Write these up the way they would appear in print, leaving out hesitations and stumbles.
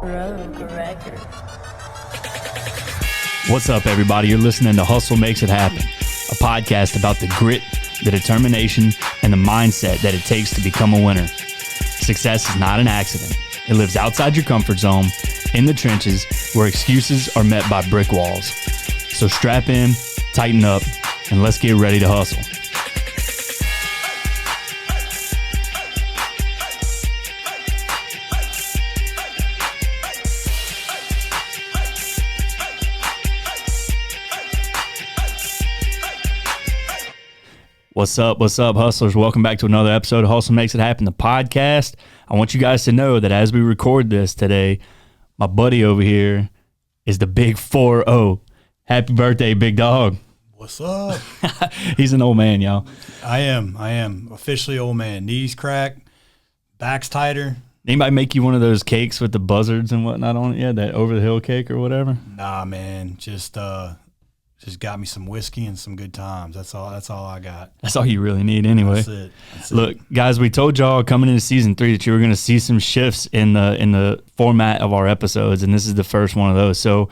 Rogue Record. What's up, everybody? You're listening to Hustle Makes It Happen, a podcast about the grit, the determination, and the mindset that it takes to become a winner. Success is not an accident. It lives outside your comfort zone, in the trenches, where excuses are met by brick walls. So strap in, tighten up, and let's get ready to hustle. What's up, hustlers? Welcome back to another episode of Hustle Makes It Happen, the podcast. I want you guys to know that as we record this today, my buddy over here is the big 4-0. Happy birthday, big dog. What's up? He's an old man, y'all. I am officially old man. Knees cracked, back's tighter. Anybody make you one of those cakes with the buzzards and whatnot on it? Yeah, that over the hill cake or whatever? Nah, man. Just got me some whiskey and some good times. That's all I got. That's all you really need anyway. That's it. Look, guys, we told y'all coming into season 3 that you were going to see some shifts in the format of our episodes, and this is the first one of those. So,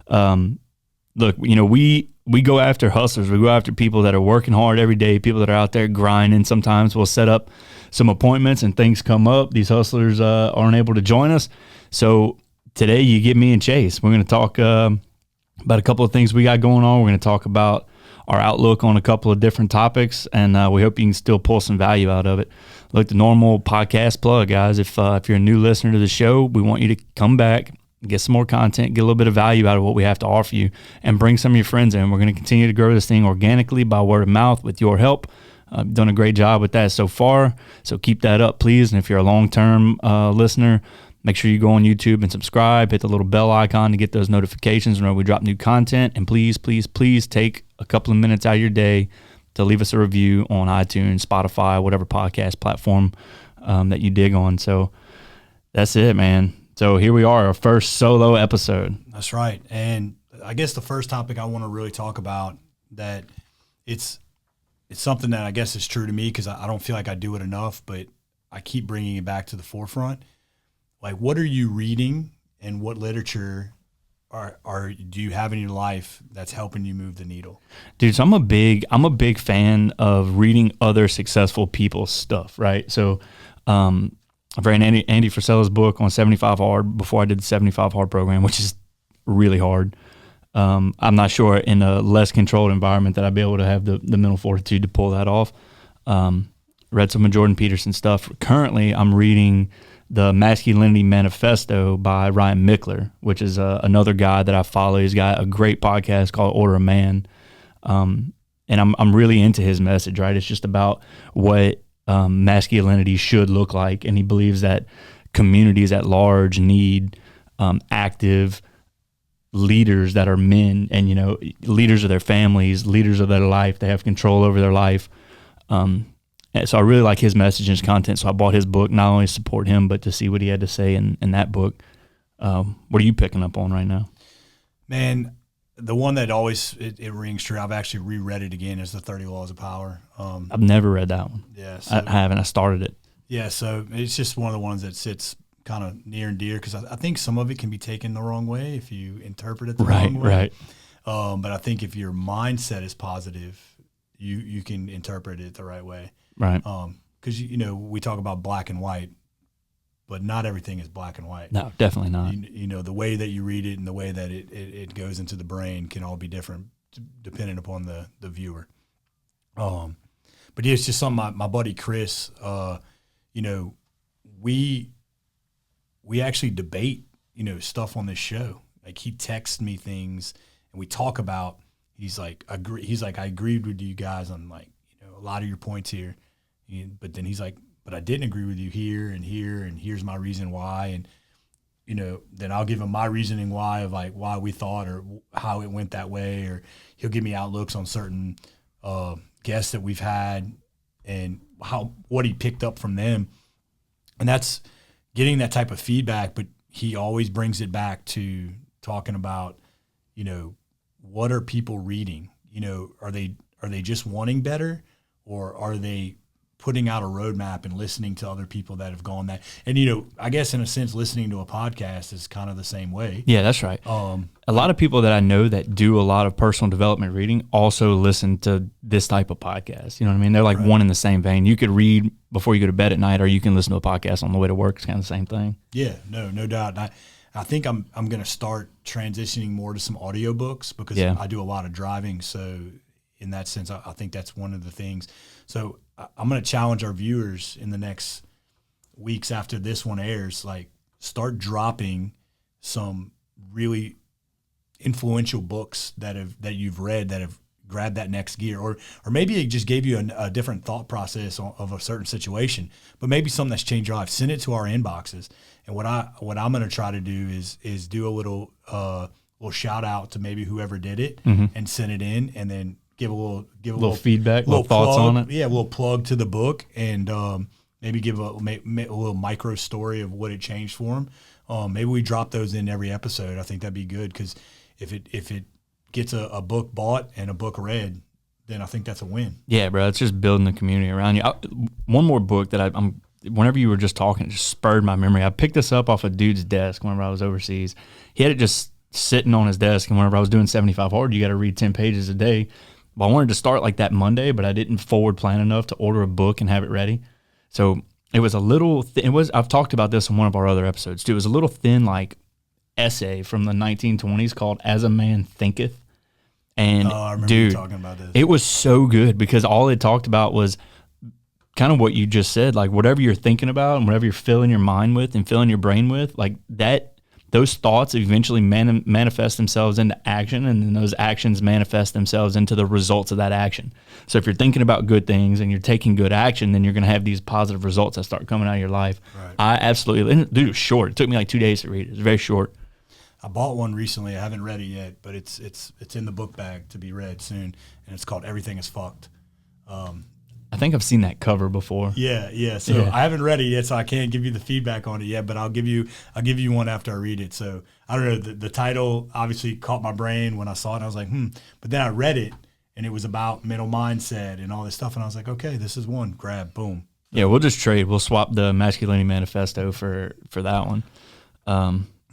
look, you know, we go after hustlers. We go after people that are working hard every day, people that are out there grinding. Sometimes we'll set up some appointments and things come up. These hustlers aren't able to join us. So today you get me and Chase. We're going to talk about a couple of things we got going on. We're going to talk about our outlook on a couple of different topics, and we hope you can still pull some value out of it. Look, the normal podcast plug, guys, if you're a new listener to the show, we want you to come back, get some more content, get a little bit of value out of what we have to offer you, and bring some of your friends in. We're going to continue to grow this thing organically by word of mouth with your help. You've done a great job with that so far, so keep that up, please. And if you're a long-term listener, make sure you go on YouTube and subscribe, hit the little bell icon to get those notifications whenever we drop new content. And please, please, please take a couple of minutes out of your day to leave us a review on iTunes, Spotify, whatever podcast platform that you dig on. So that's it, man. So here we are, our first solo episode. That's right. And I guess the first topic I want to really talk about, that it's something that I guess is true to me because I don't feel like I do it enough, but I keep bringing it back to the forefront. Like, what are you reading, and what literature do you have in your life that's helping you move the needle? Dude, so I'm a big fan of reading other successful people's stuff, right? So I've read Andy Frisella's book on 75 Hard before I did the 75 Hard program, which is really hard. I'm not sure in a less controlled environment that I'd be able to have the mental fortitude to pull that off. Read some of Jordan Peterson's stuff. Currently, I'm reading the Masculinity Manifesto by Ryan Michler, which is another guy that I follow. He's got a great podcast called Order of Man. And I'm really into his message, right? It's just about what masculinity should look like. And he believes that communities at large need active leaders that are men and, you know, leaders of their families, leaders of their life. They have control over their life. So I really like his message and his content, so I bought his book, not only to support him, but to see what he had to say in that book. What are you picking up on right now? Man, the one that always it rings true, I've actually reread it again, is the 30 Laws of Power. I've never read that one. Yeah. So, I haven't. I started it. Yeah, so it's just one of the ones that sits kind of near and dear, because I think some of it can be taken the wrong way if you interpret it the wrong way. Right. But I think if your mindset is positive, you can interpret it the right way. Right. Because, you know, we talk about black and white, but not everything is black and white. No, definitely not. You know, the way that you read it and the way that it goes into the brain can all be different depending upon the viewer. But yeah, it's just something my buddy Chris, you know, we actually debate, you know, stuff on this show. Like, he texts me things and we talk about, he's like, I agreed with you guys on, like, you know, a lot of your points here. But then he's like, but I didn't agree with you here, and here's my reason why. And, you know, then I'll give him my reasoning why, of like why we thought or how it went that way, or he'll give me outlooks on certain guests that we've had and what he picked up from them. And that's getting that type of feedback, but he always brings it back to talking about, you know, what are people reading? You know, are they just wanting better, or are they putting out a roadmap and listening to other people that have gone that. And, you know, I guess in a sense, listening to a podcast is kind of the same way. Yeah, that's right. A lot of people that I know that do a lot of personal development reading also listen to this type of podcast. You know what I mean? They're like one in the same vein. You could read before you go to bed at night, or you can listen to a podcast on the way to work. It's kind of the same thing. Yeah, no doubt. And I think I'm going to start transitioning more to some audiobooks because I do a lot of driving. So in that sense, I think that's one of the things. So I'm going to challenge our viewers in the next weeks after this one airs, like start dropping some really influential books that you've read that have grabbed that next gear, or maybe it just gave you a different thought process of a certain situation, but maybe something that's changed your life. Send it to our inboxes. And what I'm going to try to do is do a little shout out to maybe whoever did it and send it in, and then give a little feedback, little thoughts on it. Yeah, a little plug to the book, and maybe give a little micro story of what it changed for them. Maybe we drop those in every episode. I think that'd be good, because if it gets a book bought and a book read, then I think that's a win. Yeah, bro, it's just building the community around you. One more book that I'm whenever you were just talking, it just spurred my memory. I picked this up off a dude's desk whenever I was overseas. He had it just sitting on his desk, and whenever I was doing 75 hard, you got to read 10 pages a day. Well, I wanted to start like that Monday, but I didn't forward plan enough to order a book and have it ready. So it was a little I've talked about this in one of our other episodes too. It was a little thin, like, essay from the 1920s called As a Man Thinketh. And I remember you talking about this. It was so good, because all it talked about was kind of what you just said, like whatever you're thinking about and whatever you're filling your mind with and filling your brain with, like that, those thoughts eventually manifest themselves into action, and then those actions manifest themselves into the results of that action. So if you're thinking about good things and you're taking good action, then you're going to have these positive results that start coming out of your life. Right. I absolutely, dude, it was short. It took me like 2 days to read it. It was very short. I bought one recently. I haven't read it yet, but it's in the book bag to be read soon, and it's called Everything is Fucked. I think I've seen that cover before. Yeah. So I haven't read it yet, so I can't give you the feedback on it yet, but I'll give you one after I read it. So I don't know, the title obviously caught my brain when I saw it, and I was like, But then I read it, and it was about mental mindset and all this stuff, and I was like, okay, this is one. Grab, boom. Yeah, we'll just trade. We'll swap the Masculinity Manifesto for that one.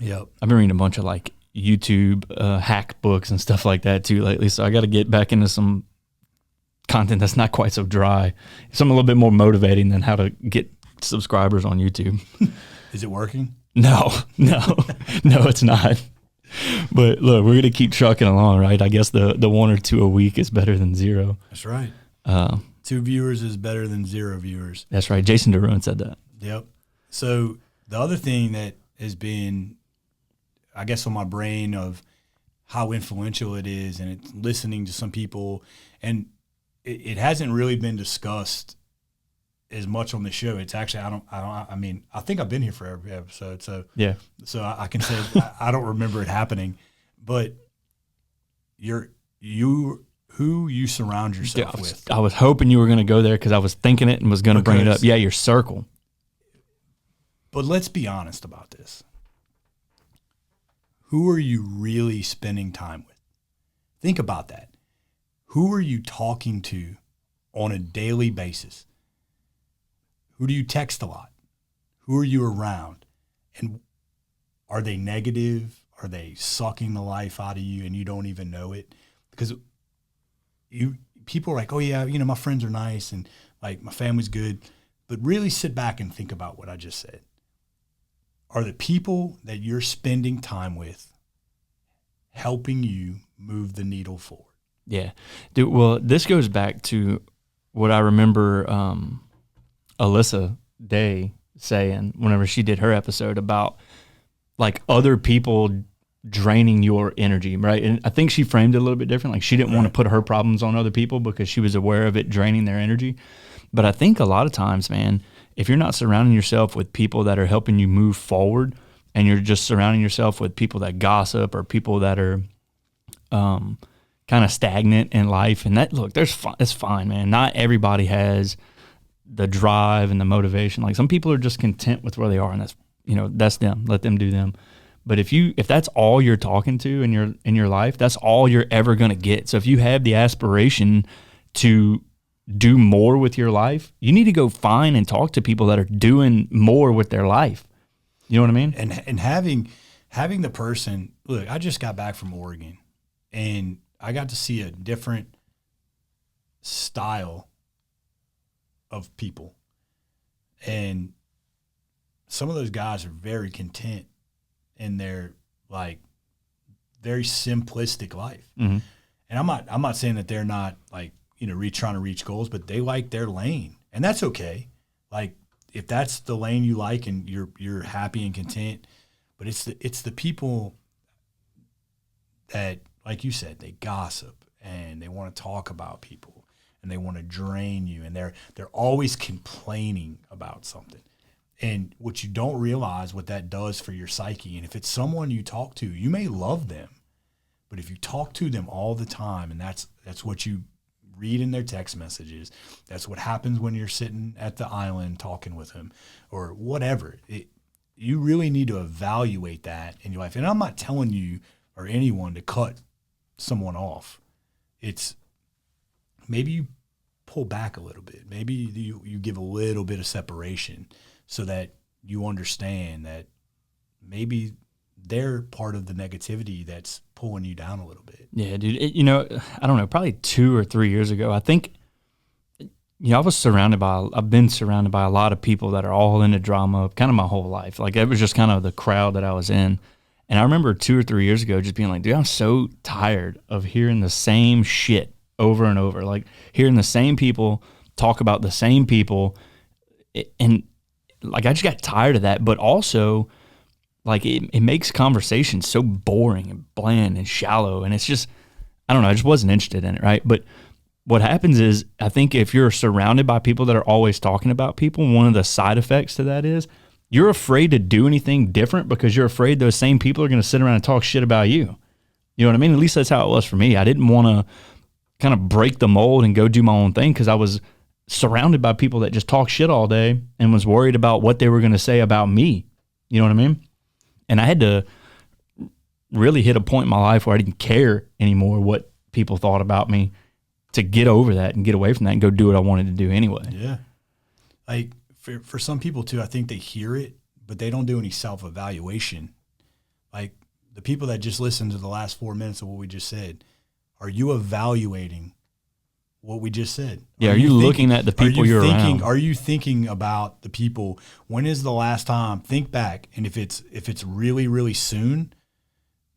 Yep. I've been reading a bunch of like YouTube hack books and stuff like that too lately, so I got to get back into some content that's not quite so dry. Something a little bit more motivating than how to get subscribers on YouTube. Is it working? No, it's not. But look, we're going to keep trucking along, right? I guess the 1 or 2 a week is better than 0. That's right. 2 viewers is better than 0 viewers. That's right. Jason DeRuin said that. Yep. So the other thing that has been, I guess, on my brain of how influential it is, and it's listening to some people, and it hasn't really been discussed as much on the show. It's actually, I mean, I think I've been here for every episode. So yeah. So I can say I don't remember it happening, but who you surround yourself with. I was hoping you were going to go there, because I was thinking it and was going to bring it up. Yeah, your circle. But let's be honest about this. Who are you really spending time with? Think about that. Who are you talking to on a daily basis? Who do you text a lot? Who are you around? And are they negative? Are they sucking the life out of you and you don't even know it? Because people are like, oh yeah, my friends are nice and like my family's good. But really sit back and think about what I just said. Are the people that you're spending time with helping you move the needle forward? Yeah. Dude, well, this goes back to what I remember Alyssa Day saying whenever she did her episode about like other people draining your energy, right? And I think she framed it a little bit different. Like she didn't want to put her problems on other people because she was aware of it draining their energy. But I think a lot of times, man, if you're not surrounding yourself with people that are helping you move forward, and you're just surrounding yourself with people that gossip or people that are kind of stagnant in life, and that, look, it's fine, man. Not everybody has the drive and the motivation. Like some people are just content with where they are, and that's them. Let them do them. But if that's all you're talking to in your life, that's all you're ever going to get. So if you have the aspiration to do more with your life, you need to go find and talk to people that are doing more with their life. You know what I mean? And having the person, look, I just got back from Oregon and I got to see a different style of people. And some of those guys are very content in their like very simplistic life. Mm-hmm. And I'm not saying that they're not like, trying to reach goals, but they like their lane. And that's okay. Like if that's the lane you like and you're happy and content, but it's the people that, like you said, they gossip and they want to talk about people and they want to drain you and they're always complaining about something. And what you don't realize what that does for your psyche. And if it's someone you talk to, you may love them, but if you talk to them all the time and that's what you read in their text messages, that's what happens when you're sitting at the island talking with them or whatever, you really need to evaluate that in your life. And I'm not telling you or anyone to cut someone off. It's maybe you pull back a little bit. Maybe you give a little bit of separation so that you understand that maybe they're part of the negativity that's pulling you down a little bit. Yeah, dude. I don't know, probably 2 or 3 years ago, I think, I've been surrounded by a lot of people that are all into drama kind of my whole life. Like it was just kind of the crowd that I was in. And I remember 2 or 3 years ago just being like, dude, I'm so tired of hearing the same shit over and over. Like hearing the same people talk about the same people. And like, I just got tired of that. But also, like, it makes conversation so boring and bland and shallow. And it's just, I don't know, I just wasn't interested in it, right? But what happens is, I think if you're surrounded by people that are always talking about people, one of the side effects to that is you're afraid to do anything different because you're afraid those same people are going to sit around and talk shit about you. You know what I mean? At least that's how it was for me. I didn't want to kind of break the mold and go do my own thing because I was surrounded by people that just talk shit all day and was worried about what they were going to say about me. You know what I mean? And I had to really hit a point in my life where I didn't care anymore what people thought about me to get over that and get away from that and go do what I wanted to do anyway. Yeah. Like for some people too, I think they hear it, but they don't do any self-evaluation. Like the people that just listened to the last 4 minutes of what we just said, are you evaluating what we just said? Yeah. Are you looking at the people you're around? Are you thinking about the people? When is the last time? Think back. And if it's really, really soon,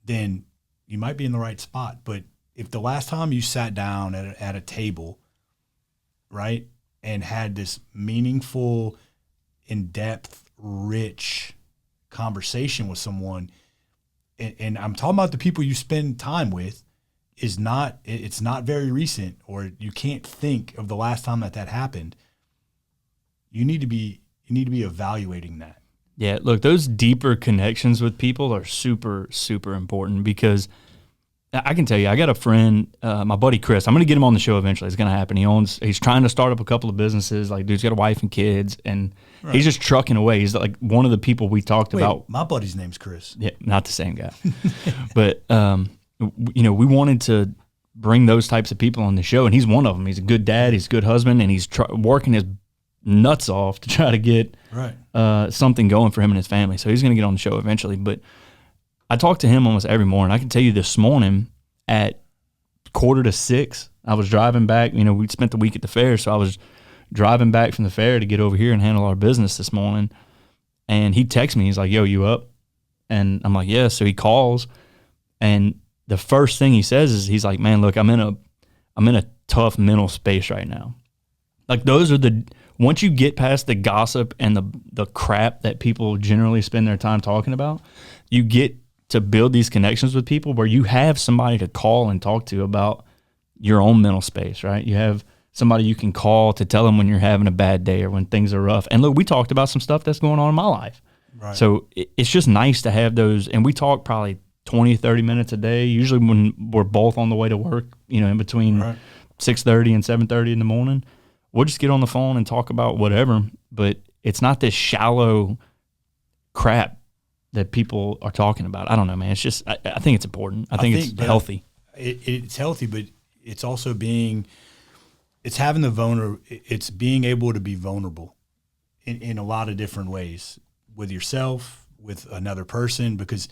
then you might be in the right spot. But if the last time you sat down at a table, right, and had this meaningful, in-depth, rich conversation with someone, and I'm talking about the people you spend time with, it's not very recent, or you can't think of the last time that happened, you need to be evaluating that. Yeah, look, those deeper connections with people are super, super important because I can tell you, I got a friend, my buddy Chris. I'm going to get him on the show eventually. It's going to happen. He's trying to start up a couple of businesses. Like, dude's got a wife and kids, and right. He's just trucking away. He's like one of the people we talked about. My buddy's name's Chris. Yeah, not the same guy. But, we wanted to bring those types of people on the show, and he's one of them. He's a good dad. He's a good husband, and he's working his nuts off to try to get something going for him and his family. So he's going to get on the show eventually. But I talk to him almost every morning. I can tell you this morning at 5:45, I was driving back. We spent the week at the fair, so I was driving back from the fair to get over here and handle our business this morning. And he texts me. He's like, "Yo, you up?" And I'm like, "Yeah." So he calls, and the first thing he says is, he's like, "Man, look, I'm in a tough mental space right now." Like, those are once you get past the gossip and the crap that people generally spend their time talking about, you get to build these connections with people where you have somebody to call and talk to about your own mental space, right? You have somebody you can call to tell them when you're having a bad day or when things are rough. And look, we talked about some stuff that's going on in my life. Right. So it's just nice to have those. And we talk probably 20, 30 minutes a day, usually when we're both on the way to work, in between 6:30 and 7:30 in the morning. We'll just get on the phone and talk about whatever, but it's not this shallow crap that people are talking about. I don't know, man. It's just, I think it's important. I think it's healthy. It's healthy, but it's also being it's it's being able to be vulnerable in a lot of different ways with yourself, with another person, because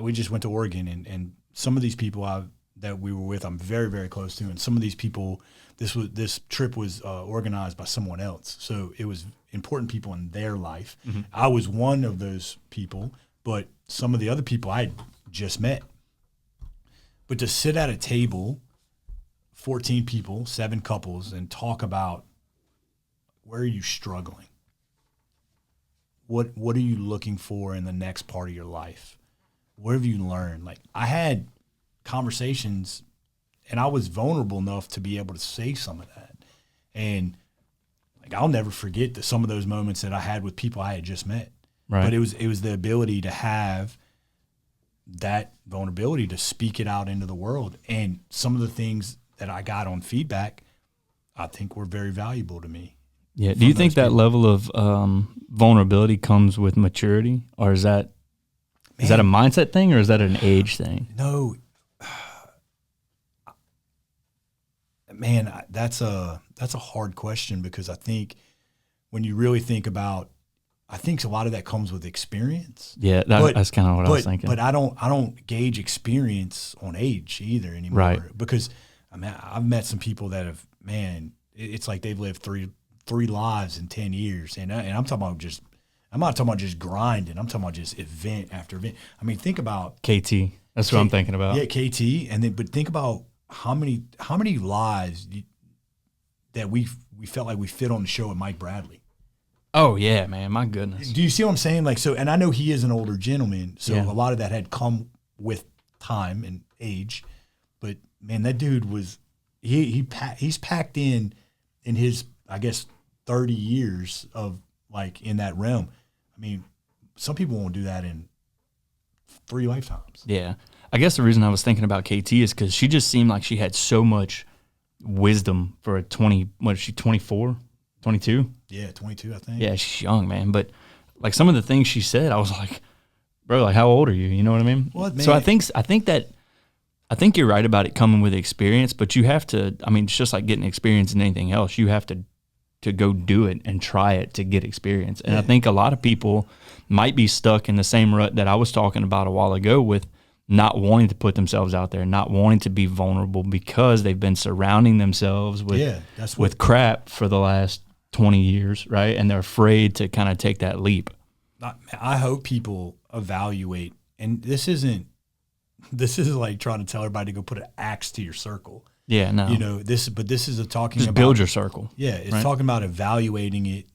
we just went to Oregon, and some of these people that we were with, I'm very, very close to, and some of these people, this trip was organized by someone else, so it was important people in their life. Mm-hmm. I was one of those people, but some of the other people I had just met. But to sit at a table, 14 people, 7 couples, and talk about, where are you struggling? What are you looking for in the next part of your life? What have you learned? Like, I had conversations, and I was vulnerable enough to be able to say some of that. And like, I'll never forget some of those moments that I had with people I had just met. Right. But it was the ability to have that vulnerability to speak it out into the world. And some of the things that I got on feedback, I think were very valuable to me. Yeah. Do you think that level of vulnerability comes with maturity, or is that a mindset thing, or is that an age thing? No, man, that's a hard question, because I think when you really think about, I think a lot of that comes with experience. Yeah, that's kind of what I was thinking. But I don't gauge experience on age either anymore. Right. Because I mean, I've met some people that have, man, it's like they've lived three lives in 10 years, and I'm talking about just. I'm not talking about just grinding. I'm talking about just event after event. I mean, think about KT. That's what I'm thinking about. Yeah, KT, but think about how many lives that we felt like we fit on the show with Mike Bradley. Oh yeah, man, my goodness. Do you see what I'm saying? Like, so, and I know he is an older gentleman, so a lot of that had come with time and age. But man, that dude was he's packed in his, I guess, 30 years of like in that realm. I mean, some people won't do that in 3 lifetimes. Yeah. I guess the reason I was thinking about KT is because she just seemed like she had so much wisdom for a 24, 22? Yeah, 22, I think. Yeah, she's young, man. But like some of the things she said, I was like, bro, like, how old are you? You know what I mean? Well, man. So I think you're right about it coming with experience, but you have to, I mean, it's just like getting experience in anything else. You have to go do it and try it to get experience. And I think a lot of people might be stuck in the same rut that I was talking about a while ago, with not wanting to put themselves out there, not wanting to be vulnerable, because they've been surrounding themselves with crap for the last 20 years, right? And they're afraid to kind of take that leap. I hope people evaluate, and this is like trying to tell everybody to go put an axe to your circle. Yeah, no. You know, this is talking just about build your circle. Yeah, it's talking about evaluating it,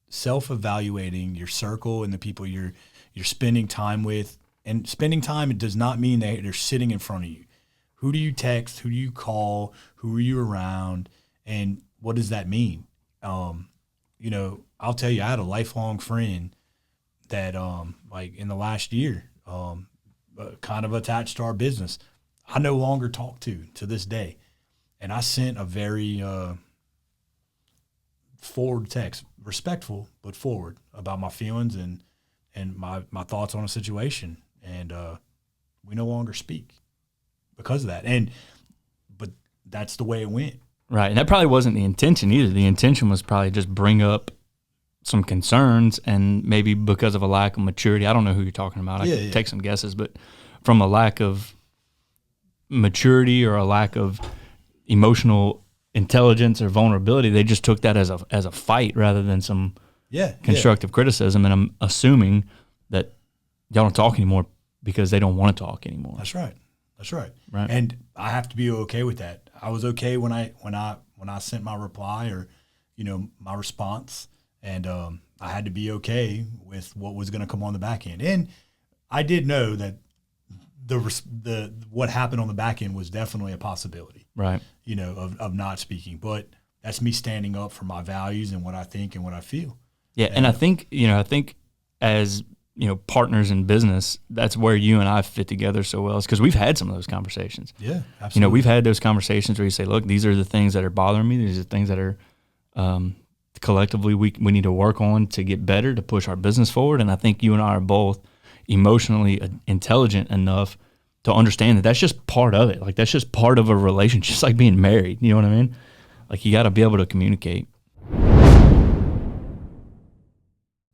self-evaluating your circle and the people you're spending time with. And spending time, it does not mean that they're sitting in front of you. Who do you text? Who do you call? Who are you around? And what does that mean? You know, I'll tell you, I had a lifelong friend that, like in the last year, kind of attached to our business, I no longer talk to this day. And I sent a very forward text, respectful but forward, about my feelings and my thoughts on a situation. And we no longer speak because of that. But that's the way it went. Right. And that probably wasn't the intention either. The intention was probably just bring up some concerns, and maybe because of a lack of maturity. I don't know who you're talking about. I could take some guesses, but from a lack of maturity or a lack of emotional intelligence or vulnerability, they just took that as a fight rather than some constructive criticism. And I'm assuming that y'all don't talk anymore because they don't want to talk anymore. That's right. Right. And I have to be okay with that. I was okay when I sent my reply, or, you know, my response, and I had to be okay with what was going to come on the back end. And I did know that the what happened on the back end was definitely a possibility. Right. You know, of not speaking, but that's me standing up for my values and what I think and what I feel. Yeah, and I think as partners in business, that's where you and I fit together so well, is because we've had some of those conversations. Yeah, absolutely. We've had those conversations where you say, look, these are the things that are bothering me. These are the things that are collectively we need to work on to get better, to push our business forward. And I think you and I are both emotionally intelligent enough to understand that that's just part of it. Like, that's just part of a relationship, just like being married. You know what I mean? Like, you got to be able to communicate.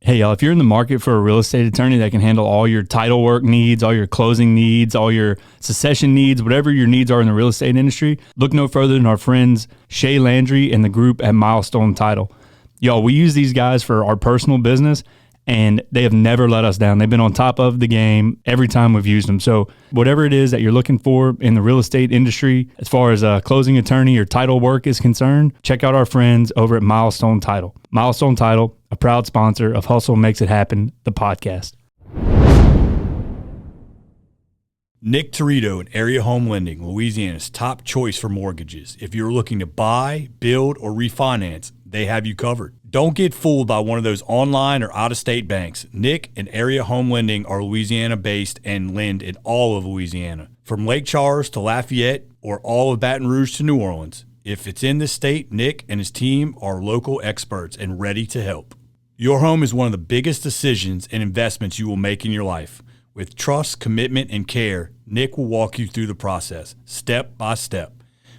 Hey, y'all, if you're in the market for a real estate attorney that can handle all your title work needs, all your closing needs, all your succession needs, whatever your needs are in the real estate industry, look no further than our friends Shay Landry and the group at Milestone Title. Y'all, we use these guys for our personal business, and they have never let us down. They've been on top of the game every time we've used them. So whatever it is that you're looking for in the real estate industry, as far as a closing attorney or title work is concerned, check out our friends over at Milestone Title. Milestone Title, a proud sponsor of Hustle Makes It Happen, the podcast. Nick Torito and Area Home Lending, Louisiana's top choice for mortgages. If you're looking to buy, build, or refinance, they have you covered. Don't get fooled by one of those online or out-of-state banks. Nick and Area Home Lending are Louisiana-based and lend in all of Louisiana. From Lake Charles to Lafayette or all of Baton Rouge to New Orleans. If it's in this state, Nick and his team are local experts and ready to help. Your home is one of the biggest decisions and investments you will make in your life. With trust, commitment, and care, Nick will walk you through the process, step by step,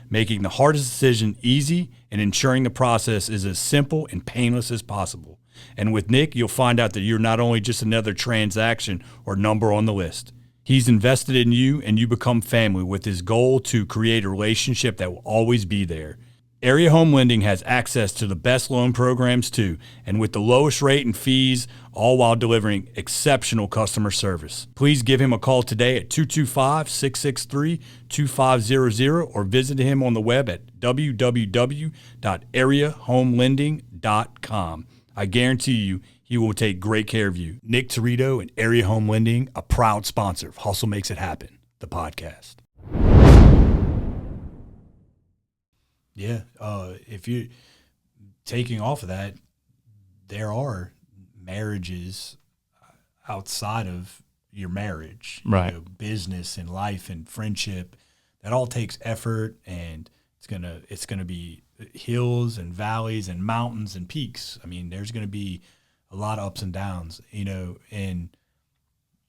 making the hardest decision easy and ensuring the process is as simple and painless as possible. And with Nick, you'll find out that you're not only just another transaction or number on the list. He's invested in you, and you become family with his goal to create a relationship that will always be there. Area Home Lending has access to the best loan programs too, and with the lowest rate and fees, all while delivering exceptional customer service. Please give him a call today at 225-663-2500 or visit him on the web at www.areahomelending.com. I guarantee you, he will take great care of you. Nick Torito and Area Home Lending, a proud sponsor of Hustle Makes It Happen, the podcast. Yeah, if you're taking off of that, there are marriages outside of your marriage, right? Business and life and friendship. That all takes effort, and it's gonna be hills and valleys and mountains and peaks. I mean, there's gonna be a lot of ups and downs, and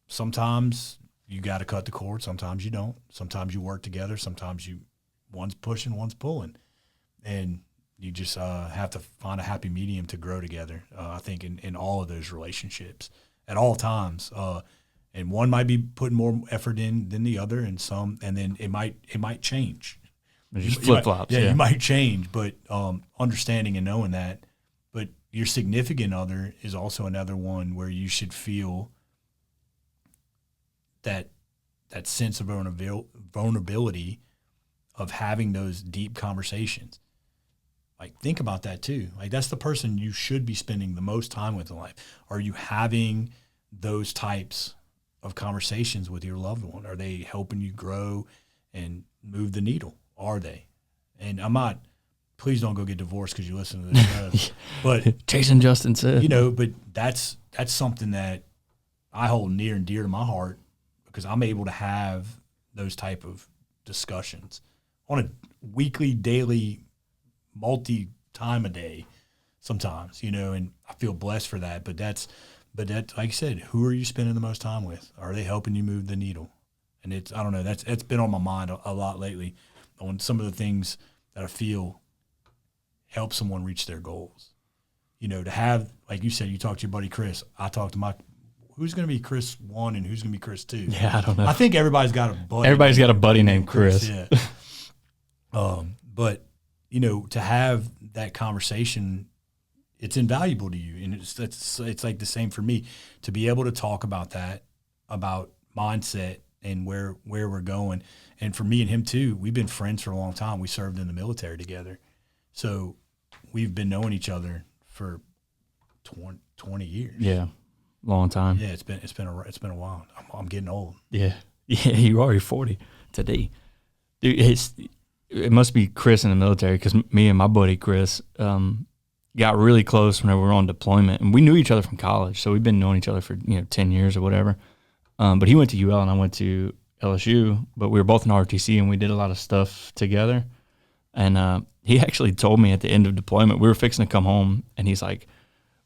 sometimes you got to cut the cord. Sometimes you don't. Sometimes you work together. Sometimes one's pushing, one's pulling. And you just have to find a happy medium to grow together, I think, in all of those relationships at all times. And one might be putting more effort in than the other, and then it might change. Just flip-flops. Yeah, you might change, but understanding and knowing that. But your significant other is also another one where you should feel that sense of vulnerability of having those deep conversations. Like, think about that too. Like, that's the person you should be spending the most time with in life. Are you having those types of conversations with your loved one? Are they helping you grow and move the needle? Are they? And please don't go get divorced because you listen to this show. But Jason Justin said, but that's something that I hold near and dear to my heart, because I'm able to have those type of discussions on a weekly, daily, multi-time a day sometimes, and I feel blessed for that. But that, like I said, who are you spending the most time with? Are they helping you move the needle? And I don't know, it's been on my mind a lot lately on some of the things that I feel help someone reach their goals. To have, like you said, you talk to your buddy Chris. I talk to who's going to be Chris 1 and who's going to be Chris 2? Yeah, I don't know. I think everybody's got a buddy. Everybody's got a buddy named Chris. Yeah. But to have that conversation, it's invaluable to you, and it's like the same for me to be able to talk about that, about mindset and where we're going. And for me and him too, we've been friends for a long time. We served in the military together, so we've been knowing each other for 20 years. Yeah, long time. Yeah, it's been a while. I'm getting old. Yeah, you are. You're 40 today, dude. It must be Chris in the military, because me and my buddy Chris got really close whenever we were on deployment, and we knew each other from college, so we've been knowing each other for 10 years or whatever. But he went to UL and I went to LSU, but we were both in ROTC and we did a lot of stuff together. And he actually told me at the end of deployment, we were fixing to come home, and he's like,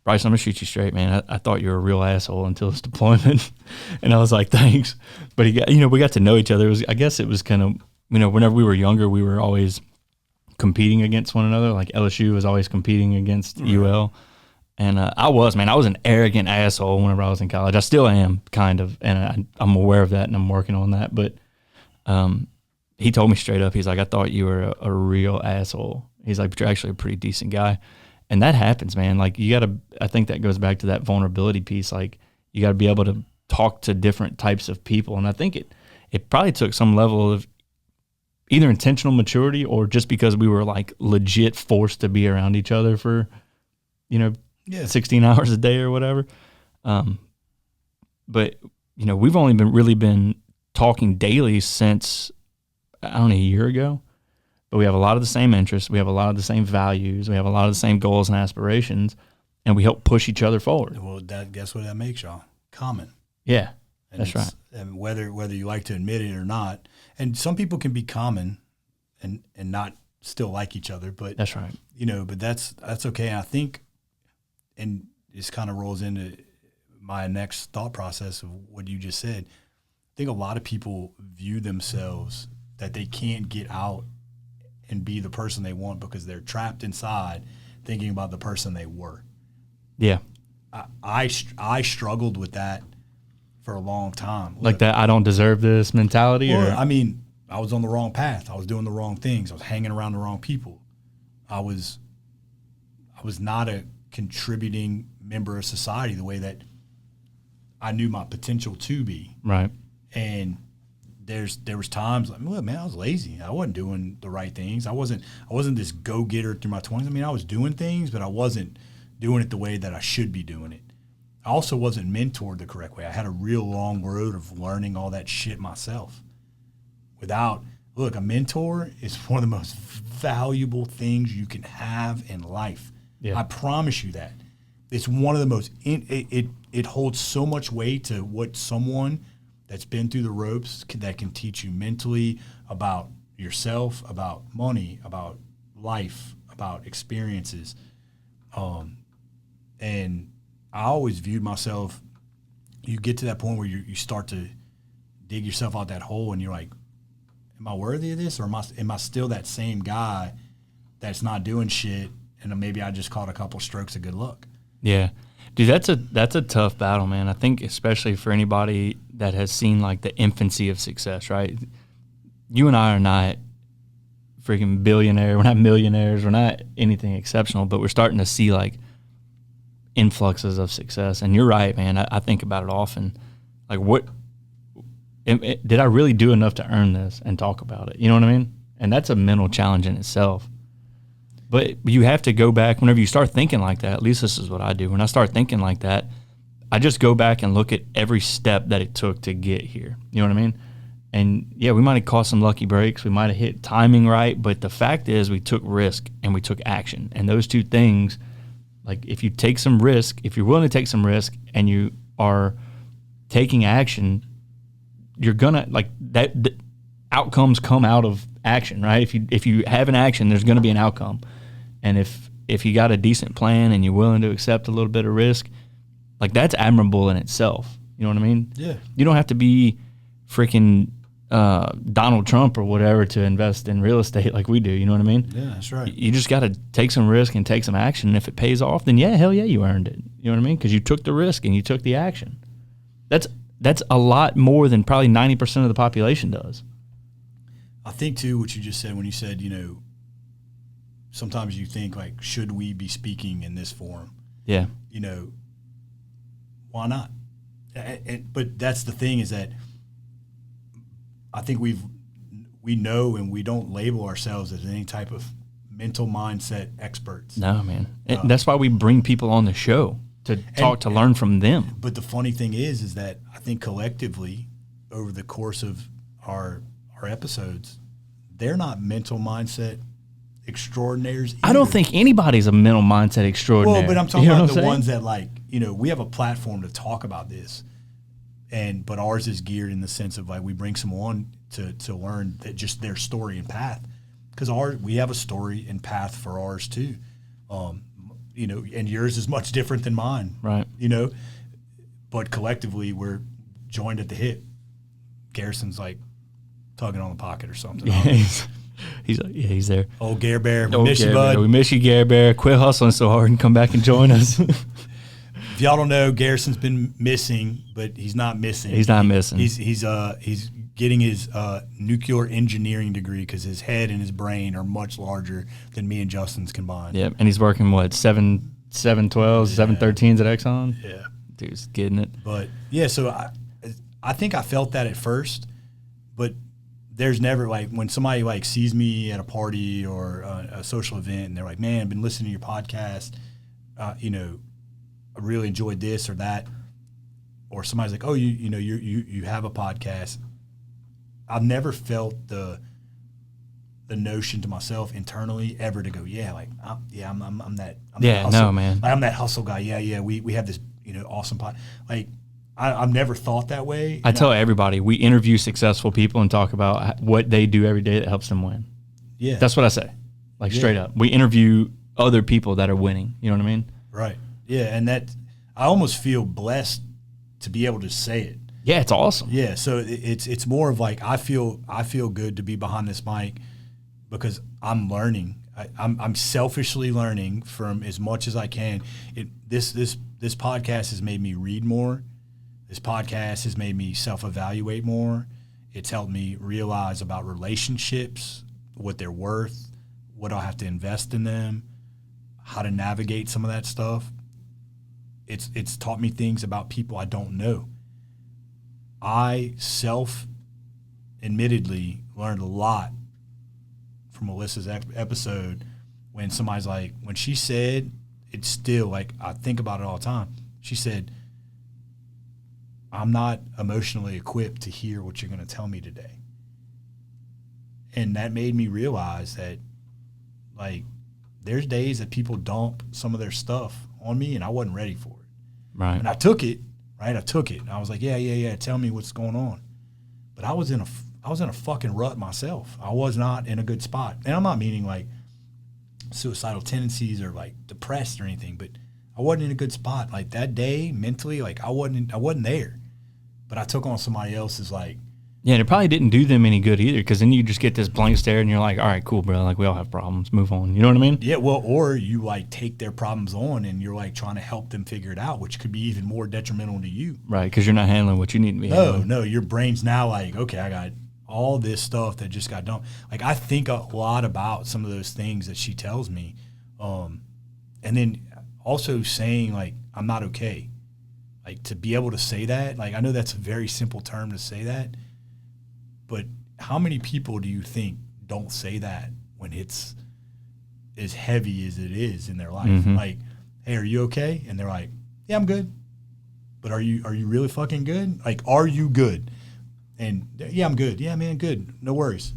Bryce, I'm gonna shoot you straight, man. I thought you were a real asshole until this deployment, and I was like, thanks. But we got to know each other. I guess it was kind of, whenever we were younger, we were always competing against one another. Like LSU was always competing against UL, and I was an arrogant asshole whenever I was in college. I still am, kind of, and I'm aware of that, and I'm working on that. But he told me straight up, he's like, I thought you were a real asshole. He's like, but you're actually a pretty decent guy. And that happens, man. Like I think that goes back to that vulnerability piece. Like you got to be able to talk to different types of people. And I think it probably took some level of either intentional maturity or just because we were like legit forced to be around each other for, 16 hours a day or whatever. But, we've only been talking daily since, I don't know, a year ago. But we have a lot of the same interests. We have a lot of the same values. We have a lot of the same goals and aspirations, and we help push each other forward. Well, guess what that makes, y'all? Common. Yeah, and that's right. And whether you like to admit it or not, and some people can be common and not still like each other, but that's right. But that's okay. And I think, and this kind of rolls into my next thought process of what you just said. I think a lot of people view themselves that they can't get out and be the person they want because they're trapped inside thinking about the person they were. Yeah. I struggled with that for a long time. Like that I don't deserve this mentality? Or I was on the wrong path. I was doing the wrong things. I was hanging around the wrong people. I was not a contributing member of society the way that I knew my potential to be. Right. And there was times like, look, man, I was lazy. I wasn't doing the right things. I wasn't this go-getter through my 20s. I was doing things, but I wasn't doing it the way that I should be doing it. I also wasn't mentored the correct way. I had a real long road of learning all that shit myself. A mentor is one of the most valuable things you can have in life. Yeah. I promise you that. It's one of the most, it holds so much weight to what someone that's been through the ropes that can teach you mentally about yourself, about money, about life, about experiences. And I always viewed myself, you get to that point where you start to dig yourself out that hole and you're like, am I worthy of this? Or am I still that same guy that's not doing shit and maybe I just caught a couple strokes of good luck? Yeah. Dude, that's a tough battle, man. I think especially for anybody that has seen like the infancy of success, right? You and I are not freaking billionaire. We're not millionaires. We're not anything exceptional, but we're starting to see like influxes of success. And you're right, man. I think about it often. Like, did I really do enough to earn this and talk about it? You know what I mean? And that's a mental challenge in itself. But you have to go back whenever you start thinking like that. At least this is what I do. When I start thinking like that, I just go back and look at every step that it took to get here. You know what I mean? And yeah, we might have caught some lucky breaks. We might have hit timing right. But the fact is we took risk and we took action. And those two things, like if you take some risk, if you're willing to take some risk and you are taking action, you're gonna like that. The outcomes come out of action, right? If you have an action, there's going to be an outcome. And if you got a decent plan and you're willing to accept a little bit of risk, like that's admirable in itself. You know what I mean? Yeah. You don't have to be freaking Donald Trump or whatever to invest in real estate like we do. You know what I mean? Yeah, that's right. You just got to take some risk and take some action. And if it pays off, then yeah, hell yeah, you earned it. You know what I mean? Because you took the risk and you took the action. That's a lot more than probably 90% of the population does. I think too what you just said when you said, sometimes you think like, should we be speaking in this forum? Yeah. Why not? But that's the thing is that I think we know and we don't label ourselves as any type of mental mindset experts. No, man. That's why we bring people on the show to talk, to learn from them. But the funny thing is that I think collectively over the course of our episodes, they're not mental mindset extraordinaires either. I don't think anybody's a mental mindset extraordinary. Well, but I'm talking about the ones that like, we have a platform to talk about this, but ours is geared in the sense of like we bring someone to learn that just their story and path, because we have a story and path for ours too. you know, and yours is much different than mine. Right. You know, but collectively we're joined at the hip. Garrison's like tugging on the pocket or something. Yeah, he's there. Old Gare Bear, we Old miss you, Gare bud. Bear. We miss you, Gare Bear. Quit hustling so hard and come back and join us. If y'all don't know, Garrison's been missing, but he's not missing. He's not missing. He's getting his nuclear engineering degree because his head and his brain are much larger than me and Justin's combined. Yep, and he's working what 712s, 713s at Exxon. Yeah, Dude's getting it. but yeah, so I think I felt that at first, but there's never like when somebody like sees me at a party or a social event and they're like, "Man, I've been listening to your podcast. You know, I really enjoyed this or that," or somebody's like, "Oh, you have a podcast." I've never felt the notion to myself internally ever to go, "Yeah, like I'm that." Yeah, no, man. Like, I'm that hustle guy. Yeah. We have this awesome pod. Like I've never thought that way. I tell everybody we interview successful people and talk about what they do every day that helps them win. Yeah, That's what I say, like straight up. We interview other people that are winning. You know what I mean? right. Yeah, and that I almost feel blessed to be able to say it. Yeah, it's awesome. Yeah, so it's more of like I feel good to be behind this mic because I'm learning. I'm selfishly learning from as much as I can. This podcast has made me read more. This podcast has made me self-evaluate more. It's helped me realize about relationships, what they're worth, what I'll have to invest in them, how to navigate some of that stuff. It's taught me things about people I don't know. I self-admittedly learned a lot from Melissa's episode when somebody's like, when she said, it's still like, I think about it all the time. She said, "I'm not emotionally equipped to hear what you're going to tell me today." And that made me realize that, like, there's days that people dump some of their stuff on me and I wasn't ready for it. Right. And I took it. Right, I took it. And I was like, yeah. Tell me what's going on. But I was in a fucking rut myself. I was not in a good spot. And I'm not meaning like suicidal tendencies or like depressed or anything, but I wasn't in a good spot. Like that day, mentally, like I wasn't there. But I took on somebody else's like. Yeah, and it probably didn't do them any good either, because then you just get this blank stare and you're like, all right, cool, bro. Like, we all have problems. Move on. You know what I mean? Yeah, well, or you like take their problems on and you're like trying to help them figure it out, which could be even more detrimental to you. Right, because you're not handling what you need to be handling. No, your brain's now like, okay, I got all this stuff that just got done. Like, I think a lot about some of those things that she tells me. And then also saying, like, I'm not okay. Like, to be able to say that, like, I know that's a very simple term to say that, but how many people do you think don't say that when it's as heavy as it is in their life? Mm-hmm. Like, hey, are you okay? And they're like, yeah, I'm good. But are you really fucking good? Like, are you good? And yeah, I'm good. Yeah, man, good. No worries.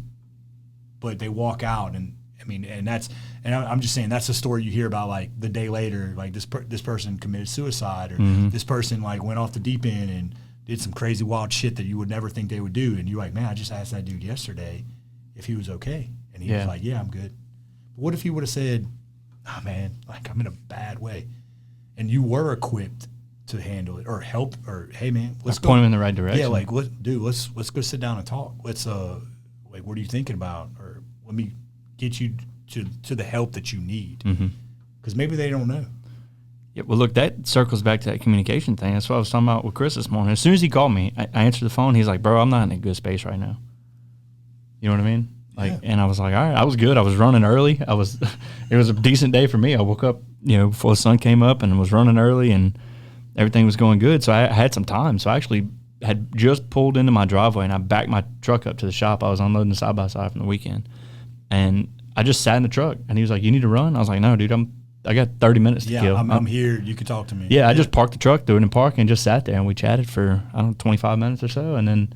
But they walk out, and I mean, and I'm just saying that's a story you hear about, like the day later, like this person committed suicide, or this person like went off the deep end and did some crazy wild shit that you would never think they would do. And you're like, man, I just asked that dude yesterday if he was okay. And he was like, yeah, I'm good. But what if he would have said, oh man, like I'm in a bad way. And you were equipped to handle it or help, or, hey man, let's go. Point him in the right direction. Yeah, like, let's go sit down and talk. Let's, like, what are you thinking about? Or let me get you to the help that you need. Because maybe they don't know. Yeah, well, look, that circles back to that communication thing. That's what I was talking about with Chris this morning. As soon as he called me, I answered the phone. He's like, bro, I'm not in a good space right now. You know what I mean? Like, and I was like, all right, I was good. I was running early. It was a decent day for me. I woke up, before the sun came up and was running early and everything was going good. So I had some time. So I actually had just pulled into my driveway and I backed my truck up to the shop. I was unloading the side-by-side from the weekend. And I just sat in the truck and he was like, you need to run? I was like, no, dude, I got 30 minutes to kill. I'm here. You can talk to me. Yeah, I just parked the truck, threw it in park, and just sat there, and we chatted for, 25 minutes or so, and then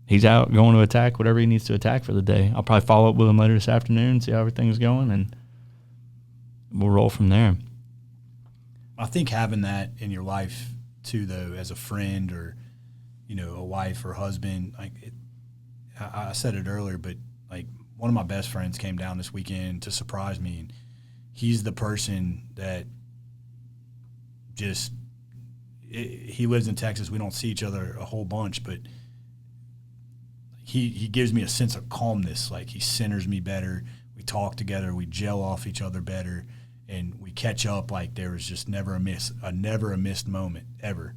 he's out going to attack whatever he needs to attack for the day. I'll probably follow up with him later this afternoon, see how everything's going, and we'll roll from there. I think having that in your life, too, though, as a friend or, a wife or husband, like I said it earlier, but, like, one of my best friends came down this weekend to surprise me, and he's the person that just he lives in Texas. We don't see each other a whole bunch, but he gives me a sense of calmness. Like, he centers me better. We talk together. We gel off each other better, and we catch up. Like, there was just never a missed moment ever.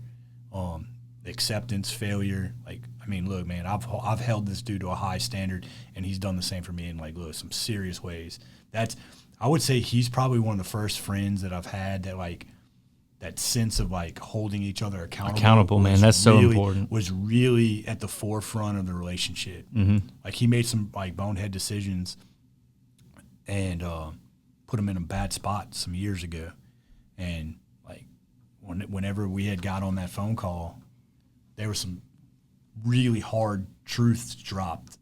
Acceptance, failure. Like, I mean, look, man, I've held this dude to a high standard, and he's done the same for me in, like, look, some serious ways. I would say he's probably one of the first friends that I've had that, like, that sense of, like, holding each other accountable, man. That's so important. Was really at the forefront of the relationship. Mm-hmm. Like, he made some, like, bonehead decisions and put him in a bad spot some years ago. And, like, whenever we had got on that phone call, there were some really hard truths dropped,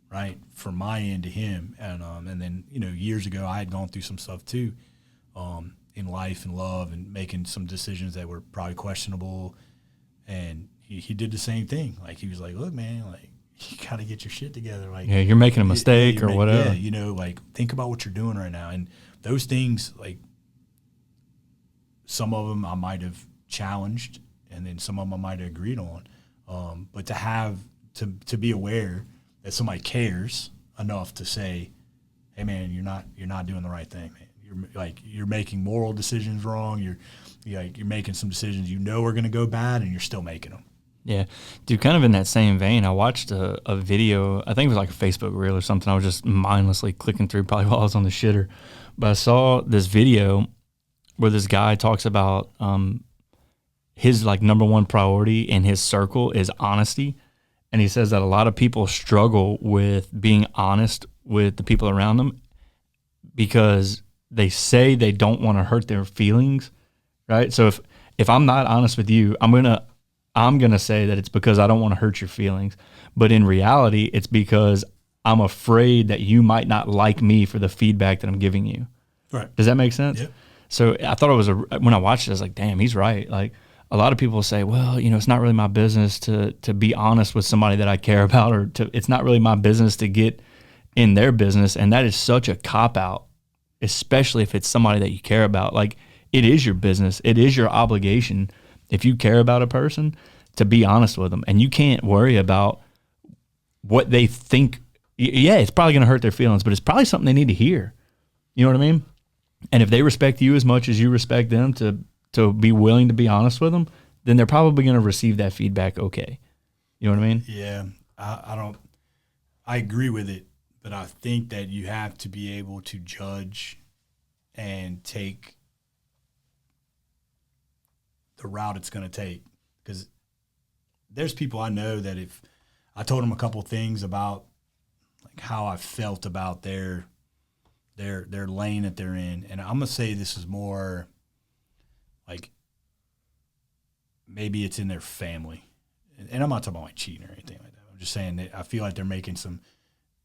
right, from my end to him. And then, you know, years ago, I had gone through some stuff too, in life and love, and making some decisions that were probably questionable. And he did the same thing. Like, he was like, look, man, like, you got to get your shit together. Like, yeah, you're making a mistake or whatever. Yeah, you know, like, think about what you're doing right now. And those things, like, some of them I might have challenged, and then some of them I might have agreed on. But to be aware that somebody cares enough to say, hey, man, you're not doing the right thing, man. You're making moral decisions wrong. You're making some decisions you know are going to go bad, and you're still making them. Yeah. Dude, kind of in that same vein, I watched a video, I think it was like a Facebook reel or something. I was just mindlessly clicking through probably while I was on the shitter. But I saw this video where this guy talks about his, like, number one priority in his circle is honesty. And he says that a lot of people struggle with being honest with the people around them because they say they don't want to hurt their feelings, right? So if I'm not honest with you, I'm gonna say that it's because I don't want to hurt your feelings. But in reality, it's because I'm afraid that you might not like me for the feedback that I'm giving you. Right. Does that make sense? Yeah. So I thought when I watched it, I was like, damn, he's right. Like, a lot of people say, well, you know, it's not really my business to be honest with somebody that I care about, or it's not really my business to get in their business. And that is such a cop-out, especially if it's somebody that you care about. Like, it is your business. It is your obligation, if you care about a person, to be honest with them. And you can't worry about what they think. Yeah, it's probably going to hurt their feelings, but it's probably something they need to hear. You know what I mean? And if they respect you as much as you respect them to be willing to be honest with them, then they're probably going to receive that feedback okay. You know what I mean? Yeah, I agree with it, but I think that you have to be able to judge and take the route it's going to take. Because there's people I know that if I told them a couple things about, like, how I felt about their lane that they're in, and I'm going to say this is more like, maybe it's in their family. And I'm not talking about, like, cheating or anything like that. I'm just saying that I feel like they're making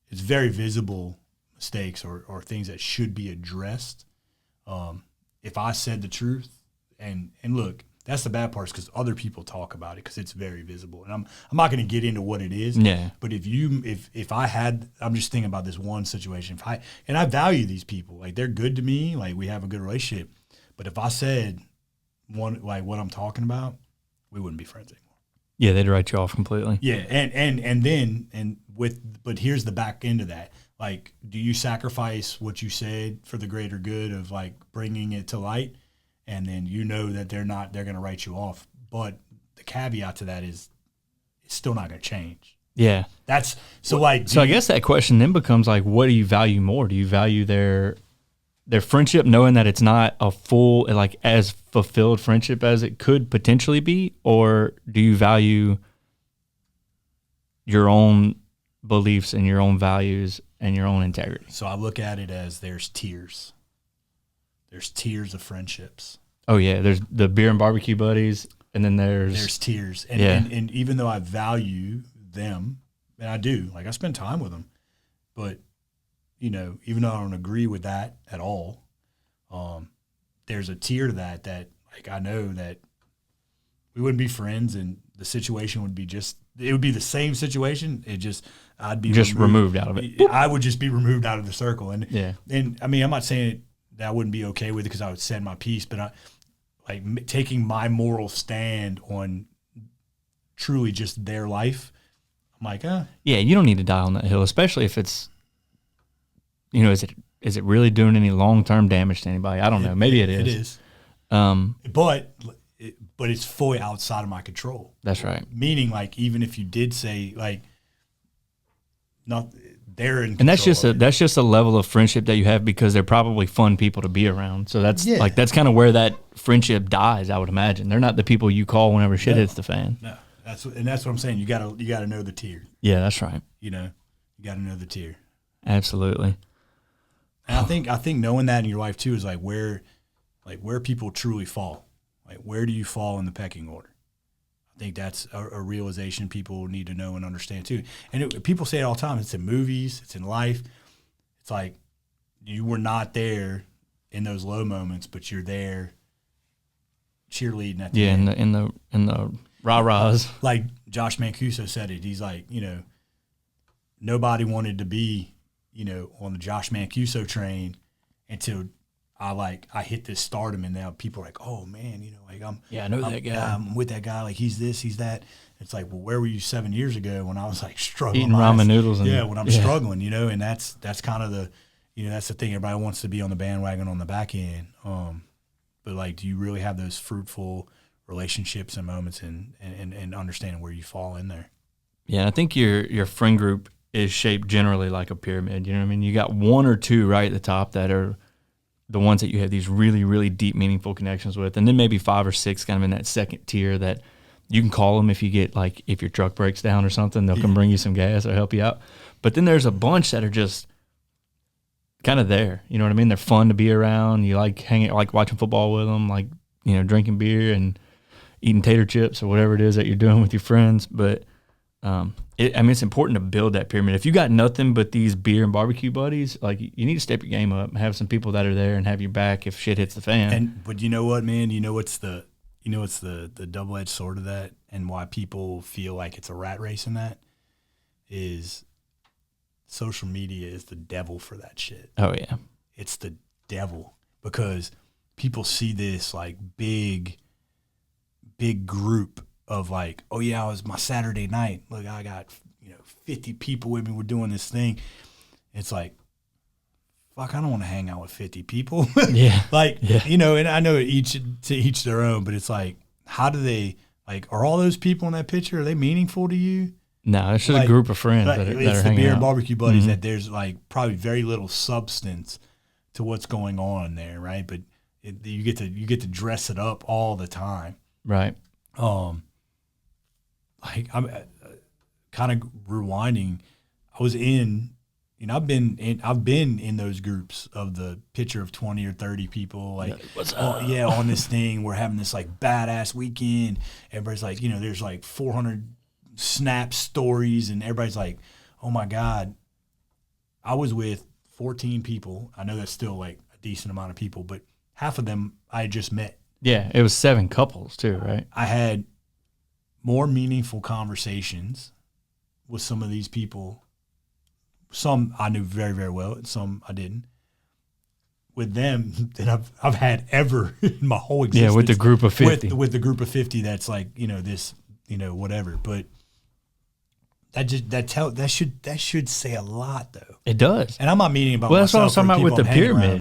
it's very visible mistakes or things that should be addressed. If I said the truth, and look, that's the bad part, is because other people talk about it because it's very visible. And I'm not going to get into what it is. Yeah. But if I had, I'm just thinking about this one situation. And I value these people, like, they're good to me, like, we have a good relationship. But if I said what I'm talking about, we wouldn't be friends anymore. Yeah, they'd write you off completely. Yeah, but here's the back end of that. Like, do you sacrifice what you said for the greater good of, like, bringing it to light? And then you know that they're going to write you off. But the caveat to that is it's still not going to change. Yeah. So I guess that question then becomes, like, what do you value more? Do you value their friendship, knowing that it's not a full, like, as fulfilled friendship as it could potentially be? Or do you value your own beliefs and your own values and your own integrity? So I look at it as there's tiers. There's tiers of friendships. Oh, yeah. There's the beer and barbecue buddies, and then there's tiers. And, yeah. and even though I value them, and I do, like, I spend time with them, but, you know, even though I don't agree with that at all, there's a tier to that, like, I know that we wouldn't be friends, and the situation would be it would be the same situation. I'd be removed out of it. I would just be removed out of the circle. And yeah. And I mean, I'm not saying that I wouldn't be okay with it because I would send my piece, but like taking my moral stand on truly just their life. I'm like, yeah, you don't need to die on that hill, especially if it's, is it really doing any long-term damage to anybody? I don't know. Maybe it is. It is. But it's fully outside of my control. That's right. Meaning, like, even if you did say, like, not they're in control. And that's just a level of friendship that you have because they're probably fun people to be around. So that's that's kind of where that friendship dies, I would imagine. They're not the people you call whenever shit hits the fan. No. That's what I'm saying. You gotta know the tier. Yeah, that's right. You gotta know the tier. Absolutely. And I think knowing that in your life too is like where people truly fall. Like, where do you fall in the pecking order? I think that's a realization people need to know and understand too. And people say it all the time. It's in movies. It's in life. It's like you were not there in those low moments, but you're there cheerleading at the end. in the rah-rahs. Like Josh Mancuso said it. He's like, nobody wanted to be, on the Josh Mancuso train until I hit this stardom, and now people are like, oh man, I know that guy. I'm with that guy. Like, he's this, he's that. It's like, well, where were you 7 years ago when I was like struggling? Eating ramen noodles. When I'm struggling, and that's kind of the, that's the thing. Everybody wants to be on the bandwagon on the back end. But like, do you really have those fruitful relationships and moments and understanding where you fall in there? Yeah, I think your friend group is shaped generally like a pyramid. You know what I mean? You got one or two right at the top that are the ones that you have these really, really deep, meaningful connections with. And then maybe 5 or 6 kind of in that second tier that you can call them if you get, like, if your truck breaks down or something, they'll come bring you some gas or help you out. But then there's a bunch that are just kind of there. You know what I mean? They're fun to be around. You like hanging, like watching football with them, like, drinking beer and eating tater chips or whatever it is that you're doing with your friends. But it's important to build that pyramid. If you got nothing but these beer and barbecue buddies, like, you need to step your game up and have some people that are there and have your back if shit hits the fan. But you know what, man? What's the double-edged sword of that, and why people feel like it's a rat race in that is social media is the devil for that shit. Oh yeah, it's the devil, because people see this like big group of like, oh yeah, it was my Saturday night. Look, I got 50 people with me. We're doing this thing. It's like, fuck, I don't want to hang out with 50 people. Yeah, and I know to each their own, but it's like, how do they, like, are all those people in that picture, are they meaningful to you? No, it's just a group of friends that are hanging out. It's the beer and barbecue buddies that there's like probably very little substance to what's going on there, right? But you get to dress it up all the time, right? Like, I'm kind of rewinding. I was in, I've been in those groups of the picture of 20 or 30 people, like, what's up? On this thing, we're having this like badass weekend. Everybody's like, there's like 400 snap stories, and everybody's like, oh my God. I was with 14 people. I know that's still like a decent amount of people, but half of them I had just met. Yeah, it was 7 couples too, right? I had more meaningful conversations with some of these people. Some I knew very, very well, and some I didn't. With them than I've had ever in my whole existence. Yeah, with the group of 50. With the group of 50 that's like, this, whatever. But that should say a lot, though. It does. And I'm not meaning about that's what I was talking about with the pyramid.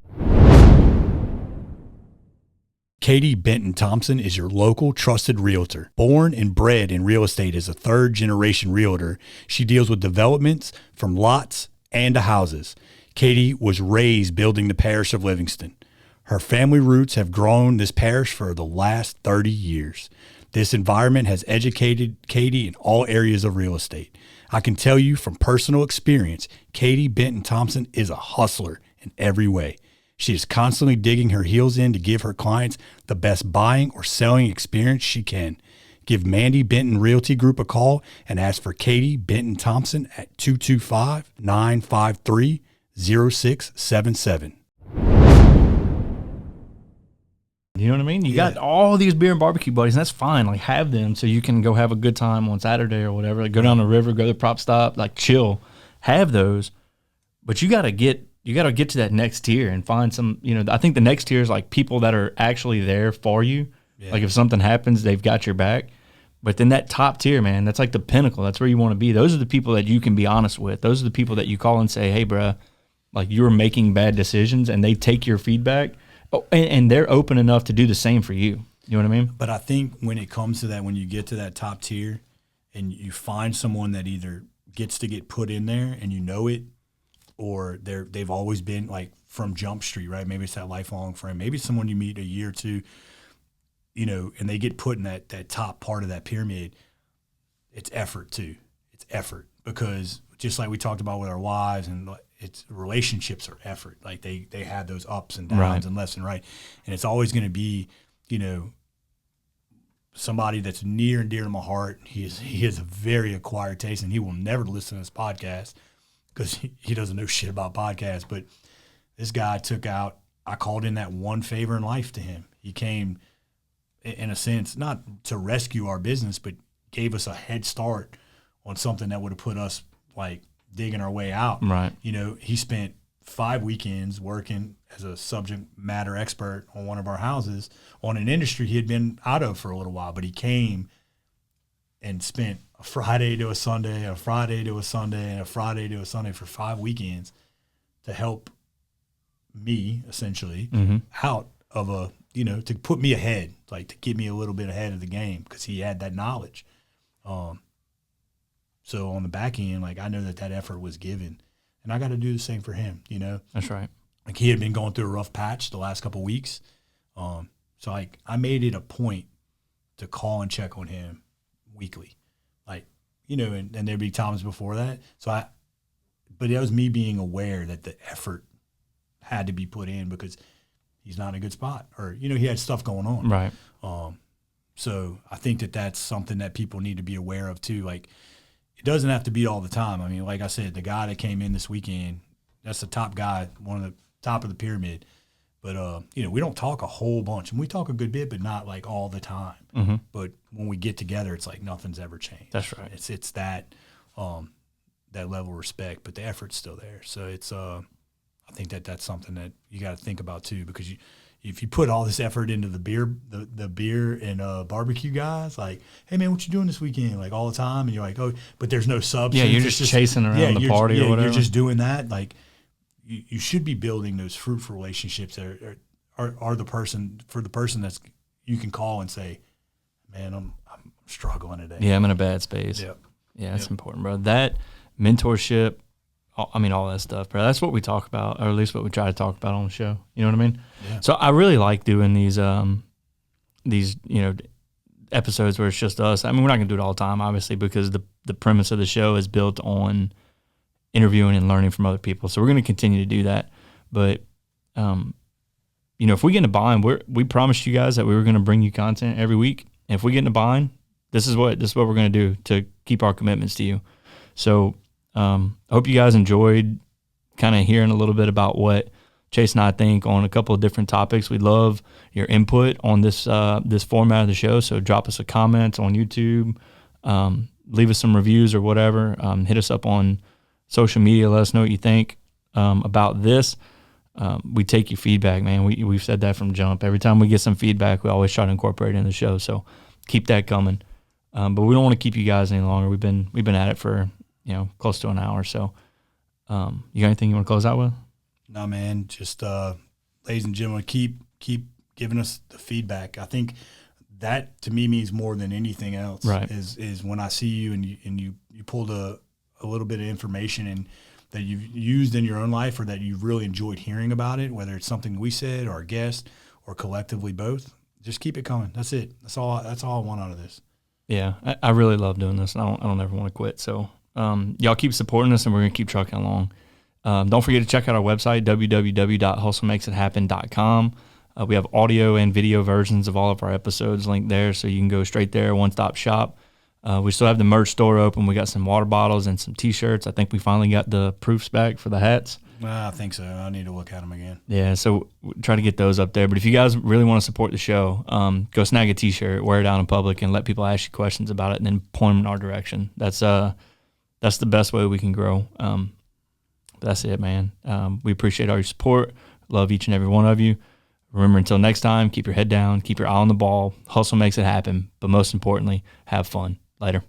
Katie Benton Thompson is your local trusted realtor. Born and bred in real estate as a third-generation realtor, she deals with developments from lots and to houses. Katie was raised building the parish of Livingston. Her family roots have grown this parish for the last 30 years. This environment has educated Katie in all areas of real estate. I can tell you from personal experience, Katie Benton Thompson is a hustler in every way. She is constantly digging her heels in to give her clients the best buying or selling experience she can. Give Mandy Benton Realty Group a call and ask for Katie Benton Thompson at 225-953-0677. You know what I mean? You got all these beer and barbecue buddies, and that's fine. Like, have them so you can go have a good time on Saturday or whatever. Like, go down the river, go to the prop stop, like, chill. Have those. But you got to get you got to get to that next tier and find some, I think the next tier is like people that are actually there for you. Yeah. Like if something happens, they've got your back. But then that top tier, man, that's like the pinnacle. That's where you want to be. Those are the people that you can be honest with. Those are the people that you call and say, hey, bruh, like you're making bad decisions, and they take your feedback. Oh, and they're open enough to do the same for you. You know what I mean? But I think when it comes to that, when you get to that top tier and you find someone that either gets to get put in there and you know it, or they've always been like from Jump Street, right? Maybe it's that lifelong friend. Maybe it's someone you meet a year or two, and they get put in that top part of that pyramid. It's effort too. It's effort, because just like we talked about with our wives, and it's relationships are effort. Like they have those ups and downs, right, and left and right. And it's always going to be, somebody that's near and dear to my heart. He has a very acquired taste, and he will never listen to this podcast because he doesn't know shit about podcasts. But this guy I called in that one favor in life to him. He came, in a sense, not to rescue our business, but gave us a head start on something that would have put us like digging our way out. Right. He spent 5 weekends working as a subject matter expert on one of our houses on an industry he had been out of for a little while, but he came and spent a Friday to a Sunday, a Friday to a Sunday, and a Friday to a Sunday for 5 weekends to help me essentially out of to put me ahead, like to get me a little bit ahead of the game, because he had that knowledge. So on the back end, like I know that effort was given, and I got to do the same for him, That's right. Like he had been going through a rough patch the last couple of weeks. So like I made it a point to call and check on him weekly, like, and there'd be times before that. But it was me being aware that the effort had to be put in because he's not in a good spot, or, he had stuff going on. Right. So I think that's something that people need to be aware of too. Like it doesn't have to be all the time. I mean, like I said, the guy that came in this weekend, that's the top guy, one of the top of the pyramid. But, we don't talk a whole bunch, and we talk a good bit, but not like all the time. Mm-hmm. But when we get together, it's like nothing's ever changed. That's right. It's that level of respect, but the effort's still there. So it's, I think that's something that you got to think about too, because if you put all this effort into the beer and barbecue guys, like, hey man, what you doing this weekend? Like all the time, and you're like, oh, but there's no substance. Yeah, you're just chasing around the party or whatever. You're just doing that. Like you should be building those fruitful relationships that are the person that's you can call and say, man, I'm struggling today. Yeah, I'm in a bad space. Yep. Yeah, that's important, bro. That mentorship, all that stuff, bro. That's what we talk about, or at least what we try to talk about on the show. You know what I mean? Yeah. So I really like doing these episodes where it's just us. I mean, we're not gonna do it all the time, obviously, because the premise of the show is built on interviewing and learning from other people. So we're gonna continue to do that. But if we get in a bind, we promised you guys that we were gonna bring you content every week. And if we get in a bind, this is what we're gonna do to keep our commitments to you. So I hope you guys enjoyed kind of hearing a little bit about what Chase and I think on a couple of different topics. We'd love your input on this format of the show. So drop us a comment on YouTube, leave us some reviews or whatever. Hit us up on social media. Let us know what you think about this. We take your feedback, man. We've said that from jump. Every time we get some feedback, we always try to incorporate it in the show. So keep that coming. But we don't want to keep you guys any longer. We've been at it for close to an hour. So you got anything you want to close out with? No, man. Just ladies and gentlemen, keep giving us the feedback. I think that to me means more than anything else. Right. Is when I see you and you pulled a little bit of information and that you've used in your own life, or that you've really enjoyed hearing about it, whether it's something we said or a guest or collectively both. Just keep it coming. That's it. That's all I want out of this. Yeah, I really love doing this, and I don't ever want to quit. So y'all keep supporting us, and we're gonna keep trucking along. Don't forget to check out our website, www.hustlemakesithappen.com. We have audio and video versions of all of our episodes linked there, so you can go straight there, one-stop shop. We still have the merch store open. We got some water bottles and some T-shirts. I think we finally got the proofs back for the hats. I think so. I need to look at them again. Yeah, so try to get those up there. But if you guys really want to support the show, go snag a T-shirt, wear it out in public, and let people ask you questions about it, and then point them in our direction. That's the best way we can grow. That's it, man. We appreciate all your support. Love each and every one of you. Remember, until next time, keep your head down, keep your eye on the ball. Hustle makes it happen. But most importantly, have fun. Later.